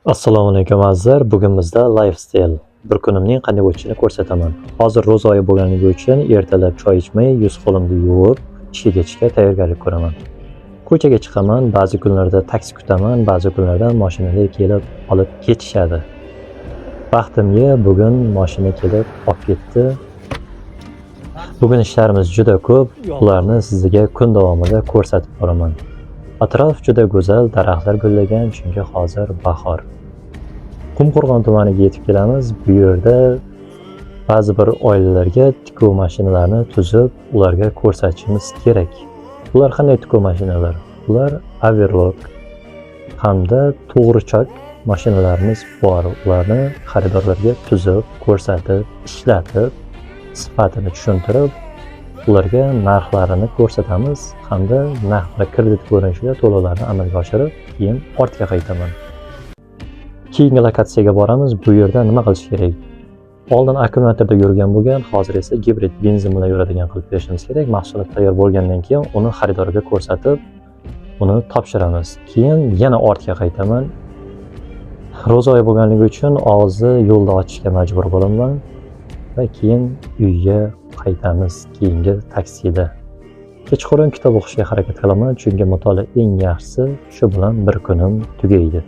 Assalomu alaykum azizlar. Bugun bizda lifestyle bir kunimning qanday o'tishini ko'rsataman. Hozir ro'za oyi bo'lganligi uchun ertalab choy ichmay, yuz-qo'limni yuvib, ishga ketishga tayyorgarlik ko'raman. Ko'chaga chiqaman, ba'zi kunlarda taksi kutaman, ba'zi kunlarda mashinada kelib olib ketishadi. Baxtimga bugun mashina kelib olib ketdi. Bugun ishlarimiz juda ko'p, ularni sizga kun davomida ko'rsatib boraman. Atrof juda go'zal, daraxtlar gullagan, chunki hozir bahor. Qumqo'rg'on tumaniga yetib kelamiz. Bu yerda ba'zi bir oilalarga tikuv mashinalarini tuzib, ularga ko'rsatishimiz kerak. Bular qanday tikuv mashinalar? Bular overlock hamda to'g'richoq mashinalarimiz bor. Ularni xaridorlarga tuzib, ko'rsatib, ishlatib, sifatini tushuntirib, ularga narxlarini ko'rsatamiz hamda narxlar kredit ko'rinishida to'lovlarni amalga oshirib, keyin ortga qaytaman. Keyingi lokatsiyaga boramiz. Bu yerda nima qilish kerak? Oldin akkumulyatorda yurgan bo'lgan, hozir esa gibrid benzin bilan yuradigan qilib berishimiz kerak. Mahsulot tayyor bo'lgandan keyin uni xaridorga ko'rsatib, uni topshiramiz. Keyin yana ortga qaytaman. Ro'za oyi bo'lganligi uchun og'izni yo'lda ochishga majbur bo'laman va keyin uyga qaytamiz keyingi taksida. Kechqurun kitob o'qishga harakat qilaman, chunki mutolaa eng yaxshisi, shu bilan bir kunim tugaydi.